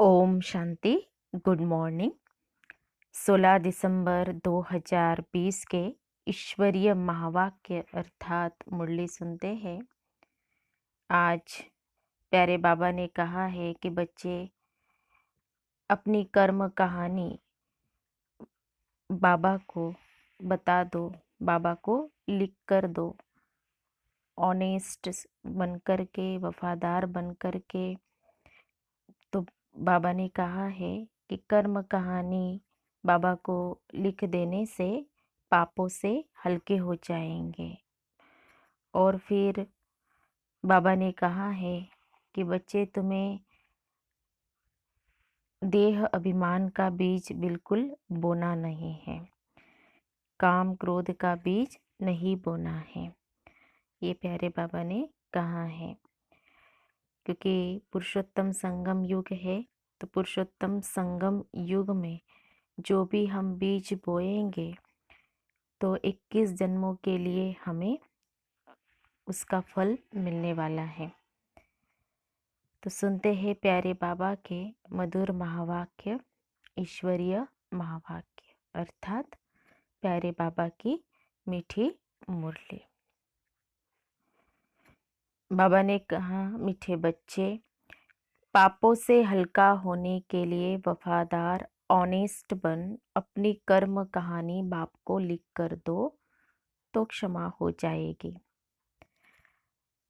Om Shanti. Good morning. 16 दिसंबर 2020 के ईश्वरीय महावाक्य अर्थात मुरली सुनते हैं। आज प्यारे बाबा ने कहा है कि बच्चे अपनी कर्म कहानी बाबा को बता दो, बाबा को लिख कर दो। ऑनेस्ट बन कर के, वफादार बन कर के। तो बाबा ने कहा है कि कर्म कहानी बाबा को लिख देने से पापों से हल्के हो जाएंगे। और फिर बाबा ने कहा है कि बच्चे तुम्हें देह अभिमान का बीज बिल्कुल बोना नहीं है, काम क्रोध का बीज नहीं बोना है। ये प्यारे बाबा ने कहा है, क्योंकि पुरुषोत्तम संगम युग है। तो पुरुषोत्तम संगम युग में जो भी हम बीज बोएंगे तो 21 जन्मों के लिए हमें उसका फल मिलने वाला है। तो सुनते हैं प्यारे बाबा के मधुर महावाक्य, ईश्वरीय महावाक्य अर्थात प्यारे बाबा की मीठी मुरली। बाबा ने कहा, मीठे बच्चे, पापों से हल्का होने के लिए वफादार ऑनेस्ट बन अपनी कर्म कहानी बाप को लिख कर दो तो क्षमा हो जाएगी।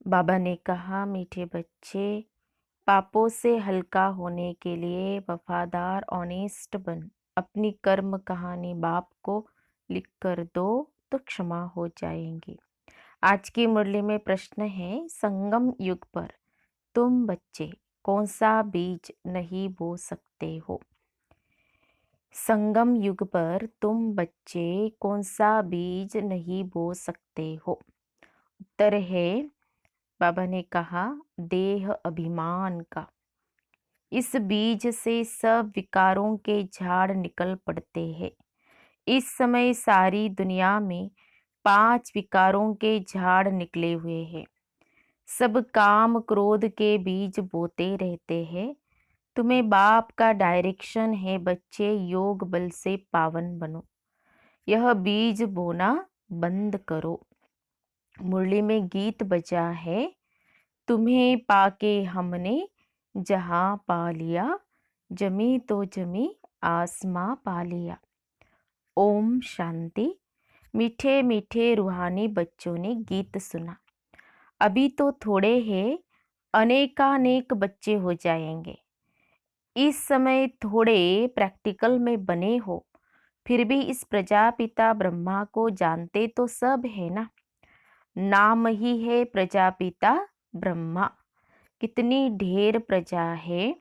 बाबा ने कहा, मीठे बच्चे, पापों से हल्का होने के लिए वफादार ऑनेस्ट बन अपनी कर्म कहानी बाप को लिख कर दो तो क्षमा हो जाएंगी। आज की मुरली में प्रश्न है, संगम युग पर तुम बच्चे कौन सा बीज नहीं बो सकते हो? संगम युग पर तुम बच्चे कौन सा बीज नहीं बो सकते हो? उत्तर है, बाबा ने कहा, देह अभिमान का। इस बीज से सब विकारों के झाड़ निकल पड़ते हैं। इस समय सारी दुनिया में 5 विकारों के झाड़ निकले हुए हैं। सब काम क्रोध के बीज बोते रहते हैं। तुम्हें बाप का डायरेक्शन है, बच्चे योग बल से पावन बनो। यह बीज बोना बंद करो। मुरली में गीत बजा है, तुम्हें पाके हमने जहां पा लिया, जमी तो जमी आसमां पा लिया। ओम शांति। मीठे मीठे रूहानी बच्चों ने गीत सुना। अभी तो थोड़े हैं, अनेकानेक बच्चे हो जाएंगे। इस समय थोड़े प्रैक्टिकल में बने हो, फिर भी इस प्रजापिता ब्रह्मा को जानते तो सब है ना। नाम ही है प्रजापिता ब्रह्मा। कितनी ढेर प्रजा है,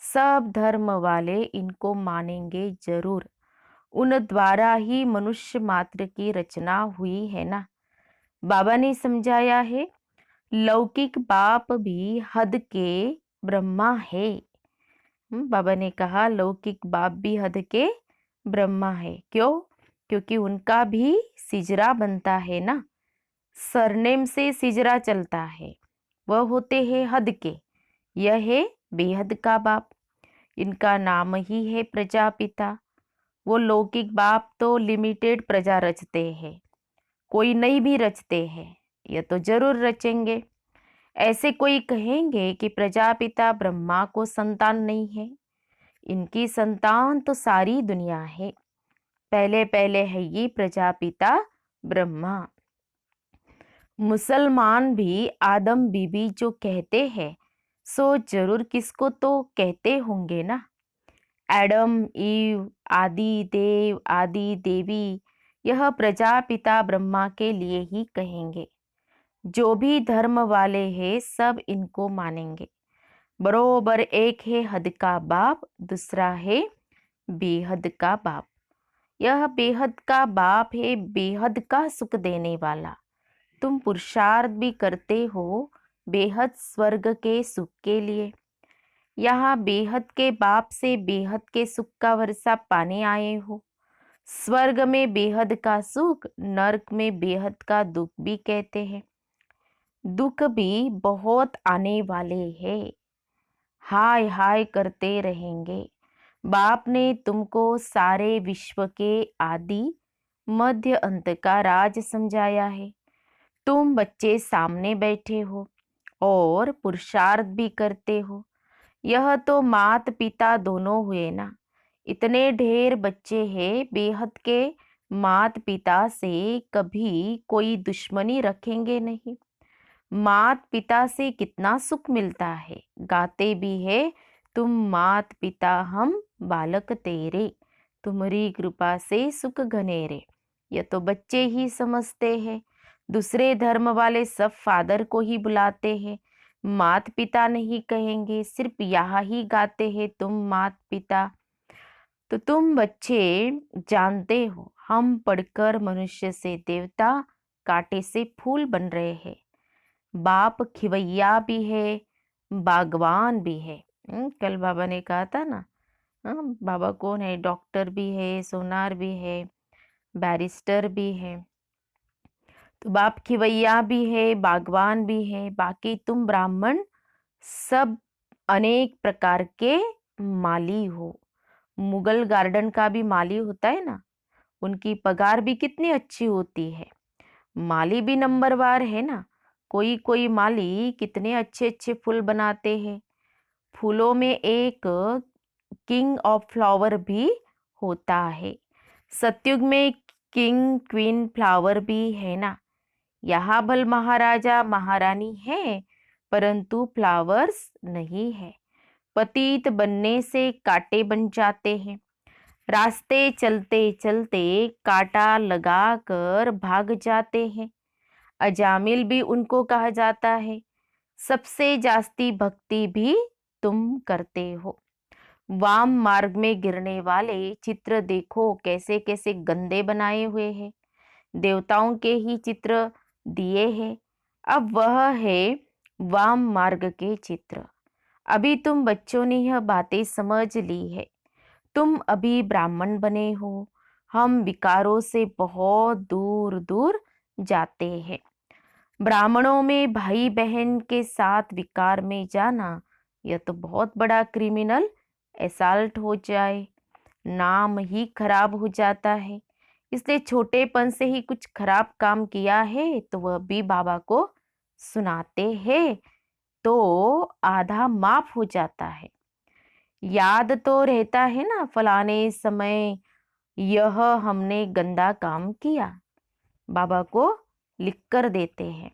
सब धर्म वाले इनको मानेंगे जरूर। उन द्वारा ही मनुष्य मात्र की रचना हुई है ना। बाबा ने समझाया है, लौकिक बाप भी हद के ब्रह्मा है। बाबा ने कहा, लौकिक बाप भी हद के ब्रह्मा है। क्यों? क्योंकि उनका भी सिजरा बनता है ना, सरनेम से सिजरा चलता है। वह होते हैं हद के। यह है बेहद का बाप। इनका नाम ही है प्रजापिता। वो लौकिक बाप तो लिमिटेड प्रजा रचते हैं, कोई नहीं भी रचते हैं। यह तो जरूर रचेंगे। ऐसे कोई कहेंगे कि प्रजापिता ब्रह्मा को संतान नहीं है। इनकी संतान तो सारी दुनिया है। पहले पहले है ये प्रजापिता ब्रह्मा। मुसलमान भी आदम बीबी जो कहते हैं, सो जरूर किसको तो कहते होंगे ना। एडम ईव, आदि देव, आदि देवी, यह प्रजापिता ब्रह्मा के लिए ही कहेंगे। जो भी धर्म वाले हैं सब इनको मानेंगे। बरोबर एक है हद का बाप, दूसरा है बेहद का बाप। यह बेहद का बाप है, बेहद का सुख देने वाला। तुम पुरुषार्थ भी करते हो बेहद स्वर्ग के सुख के लिए। यहाँ बेहद के बाप से बेहद के सुख का वर्षा पाने आए हो। स्वर्ग में बेहद का सुख, नरक में बेहद का दुख भी कहते हैं। दुख भी बहुत आने वाले हैं। हाय हाय करते रहेंगे। बाप ने तुमको सारे विश्व के आदि मध्य अंत का राज समझाया है। तुम बच्चे सामने बैठे हो और पुरुषार्थ भी करते हो। यह तो मात पिता दोनों हुए ना। इतने ढेर बच्चे हैं, बेहद के मात पिता से कभी कोई दुश्मनी रखेंगे नहीं। मात पिता से कितना सुख मिलता है। गाते भी है, तुम मात पिता हम बालक तेरे, तुम्हारी कृपा से सुख घनेरे। यह तो बच्चे ही समझते हैं। दूसरे धर्म वाले सब फादर को ही बुलाते हैं, मात पिता नहीं कहेंगे। सिर्फ यहाँ ही गाते हैं तुम मात पिता। तो तुम बच्चे जानते हो, हम पढ़कर मनुष्य से देवता, कांटे से फूल बन रहे हैं। बाप खिवैया भी है, बागवान भी है। कल बाबा ने कहा था ना। बाबा कौन है? डॉक्टर भी है, सोनार भी है, बैरिस्टर भी है। तो बाप खिवैया भी है, बागवान भी है। बाकी तुम ब्राह्मण सब अनेक प्रकार के माली हो। मुगल गार्डन का भी माली होता है ना, उनकी पगार भी कितनी अच्छी होती है। माली भी नंबरवार है ना। कोई कोई माली कितने अच्छे अच्छे फूल बनाते हैं। फूलों में एक किंग ऑफ फ्लावर भी होता है। सतयुग में किंग क्वीन फ्लावर भी है ना। यहाँ भल महाराजा महारानी है, परंतु फ्लावर्स नहीं है। पतित बनने से कांटे बन जाते हैं। रास्ते चलते चलते कांटा लगाकर भाग जाते हैं। अजामिल भी उनको कहा जाता है। सबसे जास्ती भक्ति भी तुम करते हो। वाम मार्ग में गिरने वाले चित्र देखो, कैसे कैसे गंदे बनाए हुए हैं। देवताओं के ही चित्र दिए हैं। अब वह है वाम मार्ग के चित्र। अभी तुम बच्चों ने यह बातें समझ ली है। तुम अभी ब्राह्मण बने हो। हम विकारों से बहुत दूर दूर जाते हैं। ब्राह्मणों में भाई बहन के साथ विकार में जाना, यह तो बहुत बड़ा क्रिमिनल असॉल्ट हो जाए। नाम ही खराब हो जाता है। इसलिए छोटेपन से ही कुछ खराब काम किया है तो वह भी बाबा को सुनाते हैं, तो आधा माफ हो जाता है। याद तो रहता है ना, फलाने समय यह हमने गंदा काम किया। बाबा को लिख कर देते हैं।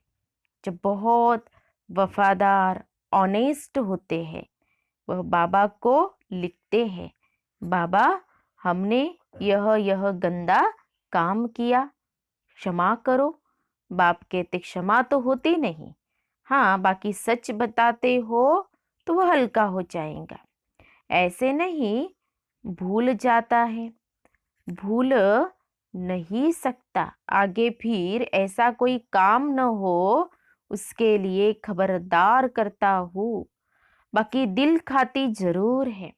जो बहुत वफादार ऑनेस्ट होते हैं, वह बाबा को लिखते हैं, बाबा हमने यह गंदा काम किया, क्षमा करो। बाप कहते क्षमा तो होती नहीं, हाँ बाकी सच बताते हो तो वह हल्का हो जाएगा। ऐसे नहीं, भूल जाता है, भूल नहीं सकता। आगे फिर ऐसा कोई काम न हो, उसके लिए खबरदार करता हूँ। बाकी दिल खाती जरूर है।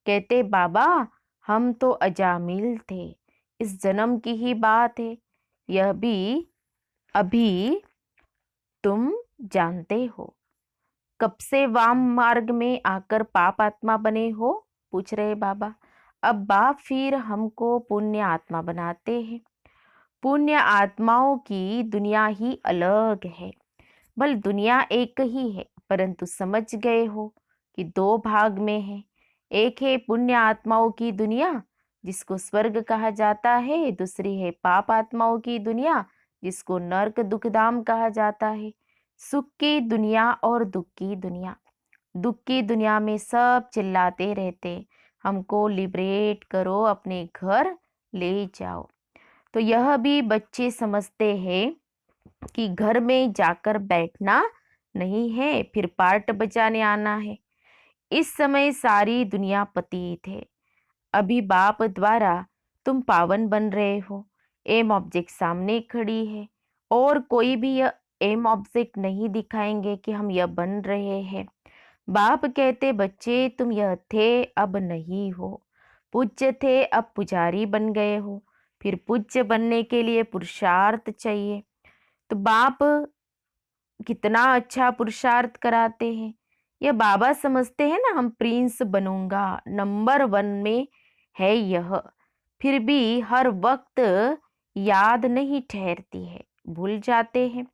कहते बाबा हम तो अजामिल थे, इस जन्म की ही बात है। यह भी अभी तुम जानते हो। कब से वाम मार्ग में आकर पाप आत्मा बने हो? पूछ रहे बाबा। अब बाप फिर हमको पुण्य आत्मा बनाते हैं। पुण्य आत्माओं की दुनिया ही अलग है। भल दुनिया एक ही है, परंतु समझ गए हो कि दो भाग में है। एक है पुण्य आत्माओं की दुनिया, जिसको स्वर्ग कहा जाता है। दूसरी है पाप आत्माओं की दुनिया, जिसको नरक दुखधाम कहा जाता है। सुख की दुनिया और दुख की दुनिया। दुख की दुनिया में सब चिल्लाते रहते, हमको लिबरेट करो, अपने घर ले जाओ। तो यह भी बच्चे समझते हैं कि घर में जाकर बैठना नहीं है, फिर पार्ट बजाने आना है। इस समय सारी दुनिया पतित है। अभी बाप द्वारा तुम पावन बन रहे हो। एम ऑब्जेक्ट सामने खड़ी है, और कोई भी यह एम ऑब्जेक्ट नहीं दिखाएंगे कि हम यह बन रहे हैं। बाप कहते बच्चे तुम यह थे, अब नहीं हो। पूज्य थे, अब पुजारी बन गए हो। फिर पूज्य बनने के लिए पुरुषार्थ चाहिए। तो बाप कितना अच्छा पुरुषार्थ कराते हैं। यह बाबा समझते हैं ना, हम प्रिंस बनूंगा, नंबर 1 में है यह। फिर भी हर वक्त याद नहीं ठहरती है, भूल जाते हैं।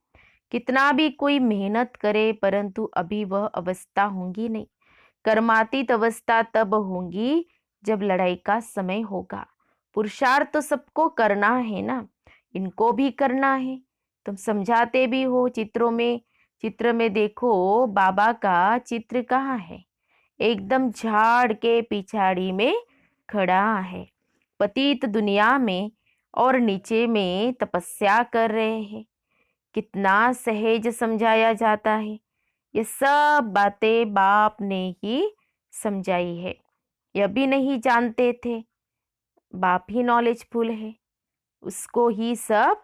कितना भी कोई मेहनत करे, परंतु अभी वह अवस्था होंगी नहीं। कर्मातीत अवस्था तब होंगी जब लड़ाई का समय होगा। पुरुषार्थ तो सबको करना है ना, इनको भी करना है। तुम समझाते भी हो चित्रों में। चित्र में देखो, बाबा का चित्र कहाँ है? एकदम झाड़ के पिछाड़ी में खड़ा है। पतित दुनिया में और नीचे में तपस्या कर रहे हैं। कितना सहज समझाया जाता है। ये सब बातें बाप ने ही समझाई है। यह भी नहीं जानते थे, बाप ही नॉलेजफुल है, उसको ही सब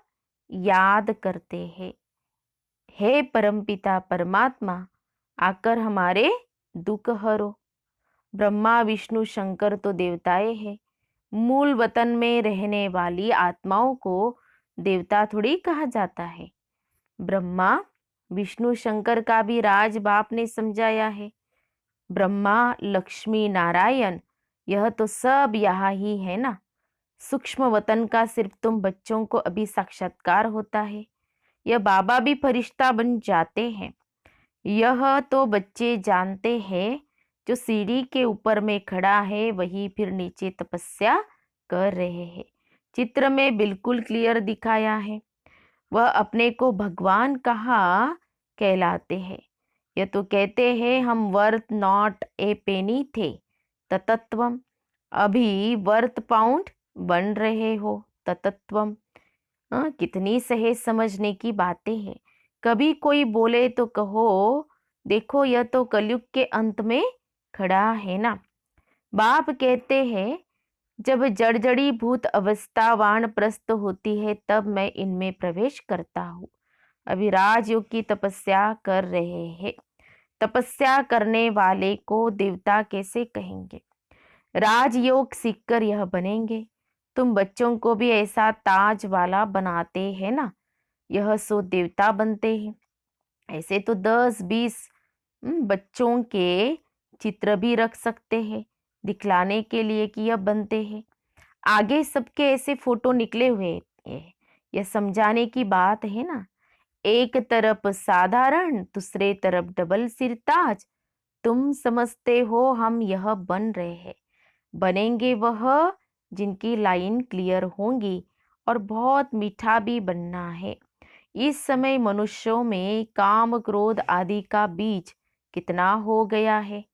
याद करते हैं। हे परमपिता परमात्मा, आकर हमारे दुख हरो। ब्रह्मा विष्णु शंकर तो देवताएं हैं। मूल वतन में रहने वाली आत्माओं को देवता थोड़ी कहा जाता है। ब्रह्मा विष्णु शंकर का भी राज बाप ने समझाया है। ब्रह्मा लक्ष्मी नारायण, यह तो सब यहाँ ही है ना। सूक्ष्म वतन का सिर्फ तुम बच्चों को अभी साक्षात्कार होता है। यह बाबा भी फरिश्ता बन जाते हैं। यह तो बच्चे जानते हैं। जो सीढ़ी के ऊपर में खड़ा है वही फिर नीचे तपस्या कर रहे हैं। चित्र में बिल्कुल क्लियर दिखाया है। वह अपने को भगवान कहा कहलाते हैं। यह तो कहते हैं हम वर्थ नॉट ए पेनी थे ततत्वम, अभी वर्थ पाउंड बन रहे हो ततत्वम। कितनी सहज समझने की बातें हैं। कभी कोई बोले तो कहो, देखो यह तो कलयुग के अंत में खड़ा है ना। बाप कहते हैं जब जड़जड़ी भूत अवस्था वानप्रस्थ होती है तब मैं इनमें प्रवेश करता हूँ। अभी राजयोग की तपस्या कर रहे हैं। तपस्या करने वाले को देवता कैसे कहेंगे? राजयोग सीखकर यह बनेंगे। तुम बच्चों को भी ऐसा ताज वाला बनाते हैं ना, यह सो देवता बनते हैं। ऐसे तो 10-20 बच्चों के चित्र भी रख सकते हैं, दिखलाने के लिए कि यह बनते हैं। आगे सबके ऐसे फोटो निकले हुए हैं। यह समझाने की बात है ना। एक तरफ साधारण, दूसरे तरफ डबल सिरताज। तुम समझते हो हम यह बन रहे हैं। बनेंगे वह जिनकी लाइन क्लियर होंगी, और बहुत मीठा भी बनना है। इस समय मनुष्यों में काम क्रोध आदि का बीज कितना हो गया है।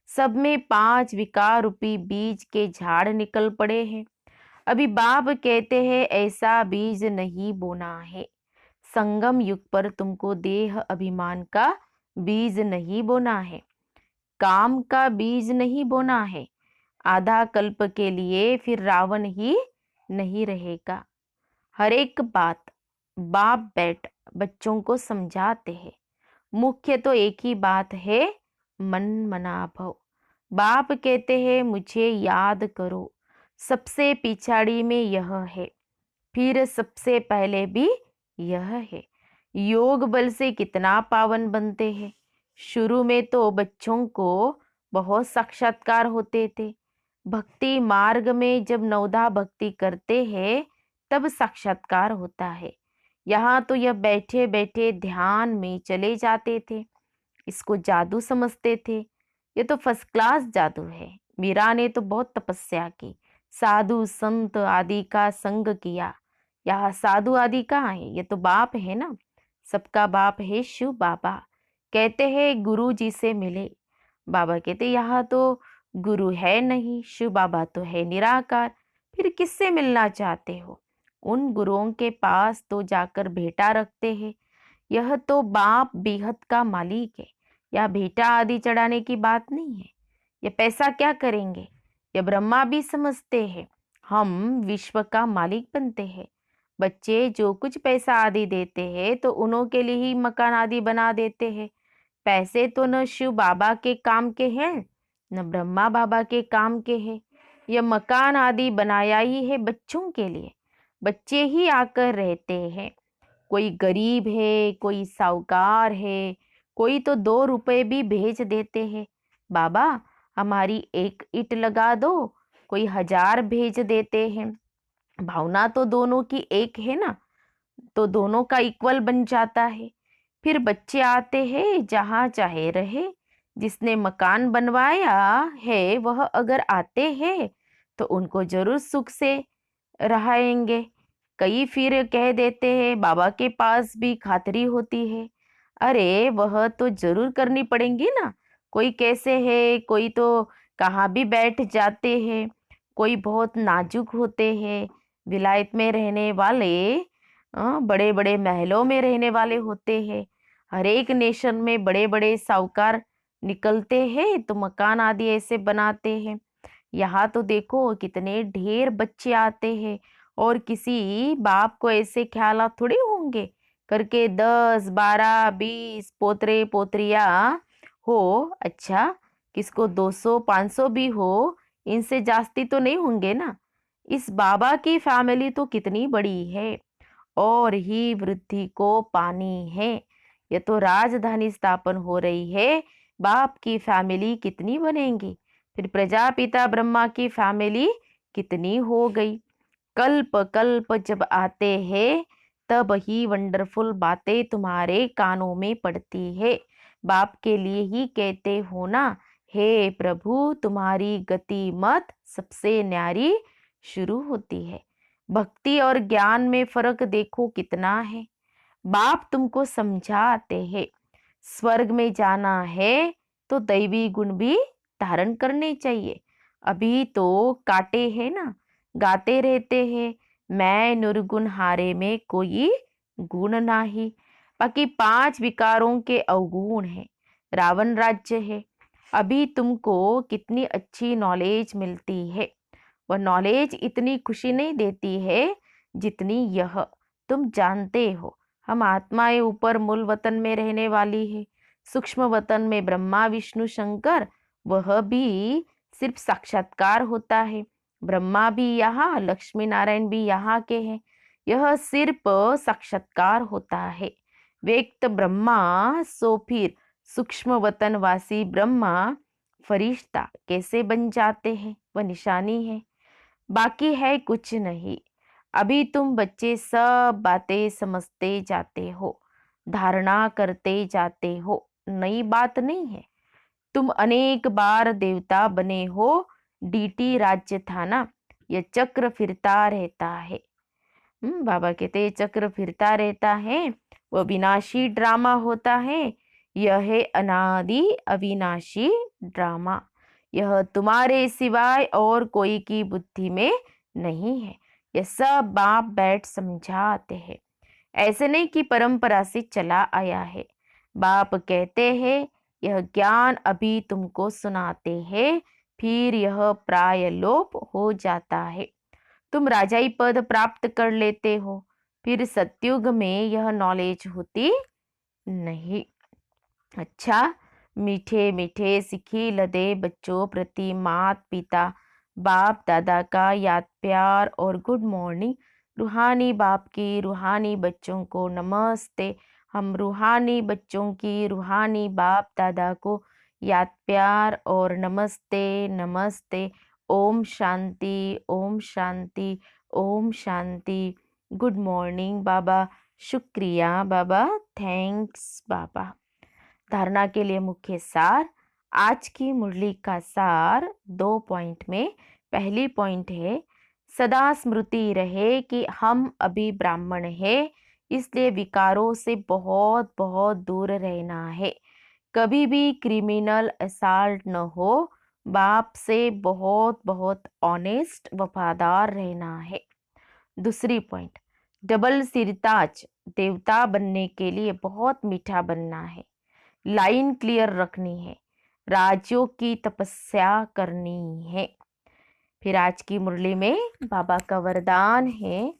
सब में 5 विकार रूपी बीज के झाड़ निकल पड़े हैं। अभी बाप कहते हैं ऐसा बीज नहीं बोना है। संगम युग पर तुमको देह अभिमान का बीज नहीं बोना है, काम का बीज नहीं बोना है। आधा कल्प के लिए फिर रावण ही नहीं रहेगा। हर एक बात बाप बैठ बच्चों को समझाते हैं। मुख्य तो एक ही बात है, मन मना भव। बाप कहते हैं मुझे याद करो। सबसे पिछाड़ी में यह है, फिर सबसे पहले भी यह है। योग बल से कितना पावन बनते हैं। शुरू में तो बच्चों को बहुत साक्षात्कार होते थे। भक्ति मार्ग में जब नवधा भक्ति करते हैं तब साक्षात्कार होता है। यहाँ तो यह बैठे बैठे ध्यान में चले जाते थे। इसको जादू समझते थे। ये तो फर्स्ट क्लास जादू है। मीरा ने तो बहुत तपस्या की, साधु संत आदि का संग किया। यहाँ साधु आदि कहाँ है? ये तो बाप है ना, सबका बाप है शिव बाबा। कहते हैं गुरु जी से मिले। बाबा कहते यहाँ तो गुरु है नहीं, शिव बाबा तो है निराकार। फिर किससे मिलना चाहते हो? उन गुरुओं के पास तो जाकर भेंटा रखते हैं। यह तो बाप बेहद का मालिक है। यह भेंटा आदि चढ़ाने की बात नहीं है। ये पैसा क्या करेंगे? ये ब्रह्मा भी समझते हैं। हम विश्व का मालिक बनते हैं। बच्चे जो कुछ पैसा आदि देते हैं तो उन्हों के लिए ही मकान आदि बना देते हैं। पैसे तो न शिव बाबा के काम के हैं न ब्रह्मा बाबा के काम के हैं। यह मकान आदि बनाया ही है बच्चों के लिए। बच्चे ही आकर रहते हैं। कोई गरीब है, कोई साहूकार है, कोई तो 2 रुपए भी भेज देते हैं, बाबा हमारी एक ईंट लगा दो, कोई 1000 भेज देते हैं। भावना तो दोनों की एक है ना, तो दोनों का इक्वल बन जाता है। फिर बच्चे आते हैं, जहाँ चाहे रहे, जिसने मकान बनवाया है वह अगर आते हैं तो उनको जरूर सुख से रहेंगे। कई फिर कह देते हैं बाबा के पास भी खातरी होती है। अरे वह तो जरूर करनी पड़ेंगी ना, कोई कैसे है, कोई तो कहाँ भी बैठ जाते हैं, कोई बहुत नाजुक होते हैं, विलायत में रहने वाले बड़े बड़े महलों में रहने वाले होते हैं। हर एक नेशन में बड़े बड़े साहूकार निकलते हैं तो मकान आदि ऐसे बनाते हैं। यहाँ तो देखो कितने ढेर बच्चे आते हैं, और किसी बाप को ऐसे ख्याल थोड़ी होंगे करके 10 12 20 पोतरे पोतरिया हो। अच्छा, किसको 200 500 भी हो, इनसे जास्ती तो नहीं होंगे ना। इस बाबा की फैमिली तो कितनी बड़ी है, और ही वृद्धि को पानी है। ये तो राजधानी स्थापन हो रही है, बाप की फैमिली कितनी बनेगी, फिर प्रजापिता ब्रह्मा की फैमिली कितनी हो गई। कल्प कल्प जब आते हैं तब ही वंडरफुल बातें तुम्हारे कानों में पड़ती है। बाप के लिए ही कहते हो ना, हे प्रभु तुम्हारी गति मत सबसे न्यारी शुरू होती है। भक्ति और ज्ञान में फर्क देखो कितना है। बाप तुमको समझाते हैं, स्वर्ग में जाना है तो दैवी गुण भी धारण करने चाहिए। अभी तो काटे हैं ना, गाते रहते हैं, मैं निर्गुण हारे में कोई गुण नाही। बाकी 5 विकारों के अवगुण है, रावण राज्य है। अभी तुमको कितनी अच्छी नॉलेज मिलती है, वह नॉलेज इतनी खुशी नहीं देती है जितनी यह। तुम जानते हो हम आत्माएं ऊपर मूल वतन में रहने वाली है, सूक्ष्म वतन में ब्रह्मा विष्णु शंकर, वह भी सिर्फ साक्षात्कार होता है। ब्रह्मा भी यहाँ, लक्ष्मी नारायण भी यहाँ के हैं, यह सिर्फ साक्षात्कार होता है। व्यक्त ब्रह्मा सो फिर सूक्ष्म वतन वासी ब्रह्मा फरिश्ता कैसे बन जाते हैं, वह निशानी है, बाकी है कुछ नहीं। अभी तुम बच्चे सब बातें समझते जाते हो, धारणा करते जाते हो, नई बात नहीं है। तुम अनेक बार देवता बने हो, डीटी राज्य था ना, यह चक्र फिरता रहता है। बाबा कहते हैं चक्र फिरता रहता है, वह विनाशी ड्रामा होता है। यह है अनादि अविनाशी ड्रामा, यह तुम्हारे सिवाय और कोई की बुद्धि में नहीं है। यह सब बाप बैठ समझाते हैं, ऐसे नहीं कि परंपरा से चला आया है। बाप कहते हैं यह ज्ञान अभी तुमको सुनाते हैं, फिर यह प्राय लोप हो जाता है। तुम राजाई पद प्राप्त कर लेते हो, फिर सतयुग में यह नॉलेज होती नहीं। अच्छा, मीठे मीठे सिखी लदे बच्चों प्रति मात पिता बाप दादा का याद प्यार और गुड मॉर्निंग। रूहानी बाप की रूहानी बच्चों को नमस्ते। हम रूहानी बच्चों की रूहानी बाप दादा को याद प्यार और नमस्ते नमस्ते। ओम शांति ओम शांति ओम शांति। गुड मॉर्निंग बाबा, शुक्रिया बाबा, थैंक्स बाबा। धारणा के लिए मुख्य सार। आज की मुरली का सार 2 पॉइंट में। पहली पॉइंट है, सदा स्मृति रहे कि हम अभी ब्राह्मण हैं, इसलिए विकारों से बहुत बहुत दूर रहना है। कभी भी क्रिमिनल असाल्ट न हो, बाप से बहुत बहुत ऑनेस्ट वफादार रहना है। दूसरी पॉइंट, डबल सिरताज देवता बनने के लिए बहुत मीठा बनना है, लाइन क्लियर रखनी है, राज्यों की तपस्या करनी है। फिर आज की मुरली में बाबा का वरदान है,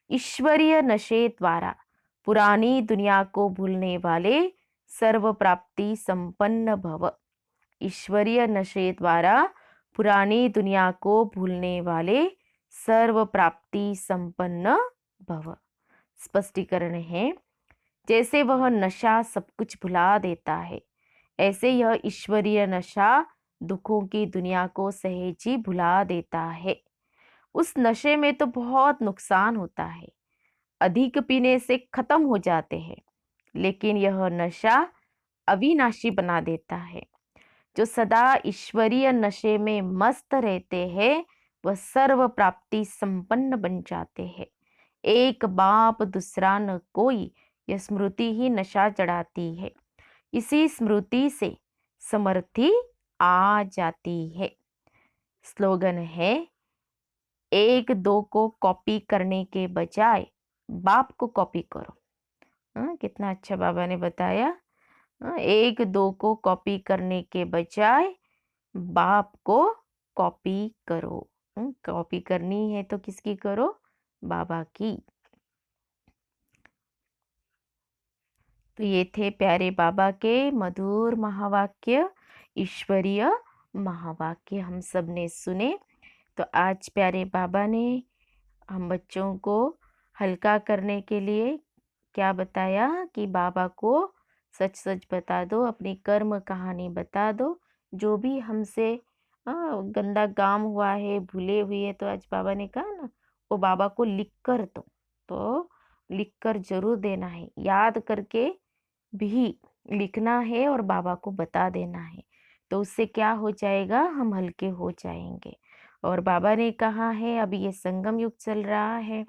ईश्वरीय नशे द्वारा पुरानी दुनिया को भूलने वाले सर्व प्राप्ति संपन्न भव। ईश्वरीय नशे द्वारा पुरानी दुनिया को भूलने वाले सर्व प्राप्ति संपन्न भव। स्पष्टीकरण है, जैसे वह नशा सब कुछ भुला देता है, ऐसे यह ईश्वरीय नशा दुखों की दुनिया को सहज ही भुला देता है। उस नशे में तो बहुत नुकसान होता है, अधिक पीने से खत्म हो जाते हैं, लेकिन यह नशा अविनाशी बना देता है। जो सदा ईश्वरीय नशे में मस्त रहते हैं, वह सर्व प्राप्ति संपन्न बन जाते हैं। एक बाप दूसरा न कोई, यह स्मृति ही नशा चढ़ाती है। इसी स्मृति से समर्थि आ जाती है। स्लोगन है, एक दो को कॉपी करने के बजाय बाप को कॉपी करो। कितना अच्छा बाबा ने बताया। एक दो को कॉपी करने के बजाय बाप को कॉपी करो। कॉपी करनी है तो किसकी करो? बाबा की। तो ये थे प्यारे बाबा के मधुर महावाक्य, ईश्वरीय महावाक्य हम सब ने सुने। तो आज प्यारे बाबा ने हम बच्चों को हल्का करने के लिए क्या बताया कि बाबा को सच सच बता दो, अपनी कर्म कहानी बता दो, जो भी हमसे गंदा काम हुआ है, भूले हुए है, तो आज बाबा ने कहा ना, वो बाबा को लिख कर दो। तो लिख कर जरूर देना है, याद करके भी लिखना है और बाबा को बता देना है। तो उससे क्या हो जाएगा, हम हल्के हो जाएंगे। और बाबा ने कहा है अभी ये संगम युग चल रहा है,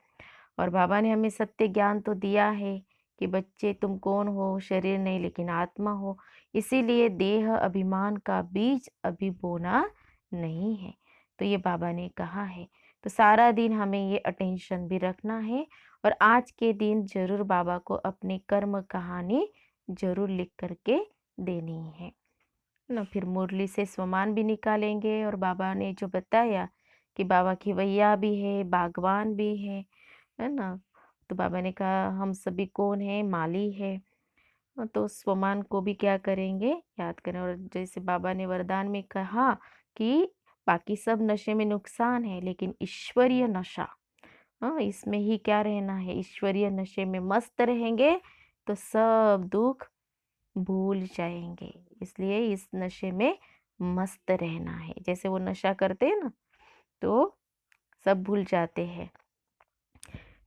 और बाबा ने हमें सत्य ज्ञान तो दिया है कि बच्चे तुम कौन हो, शरीर नहीं लेकिन आत्मा हो। इसीलिए देह अभिमान का बीज अभी बोना नहीं है। तो ये बाबा ने कहा है। तो सारा दिन हमें ये अटेंशन भी रखना है, और आज के दिन जरूर बाबा को अपनी कर्म कहानी जरूर लिख करके देनी है ना। फिर मुरली से स्वमान भी निकालेंगे, और बाबा ने जो बताया कि बाबा की वैया भी है, बागवान भी है ना। तो बाबा ने कहा हम सभी कौन है, माली है। तो स्वमान को भी क्या करेंगे, याद करें। और जैसे बाबा ने वरदान में कहा कि बाकी सब नशे में नुकसान है, लेकिन ईश्वरीय नशा, इसमें ही क्या रहना है, ईश्वरीय नशे में मस्त रहेंगे तो सब दुख भूल जाएंगे। इसलिए इस नशे में मस्त रहना है। जैसे वो नशा करते हैं ना, तो सब भूल जाते हैं।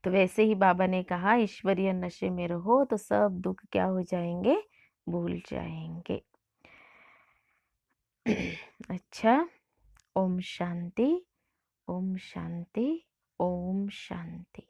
तो वैसे ही बाबा ने कहा ईश्वरीय नशे में रहो तो सब दुख क्या हो जाएंगे, भूल जाएंगे। अच्छा, ओम शांति, ओम शांति, ओम शांति।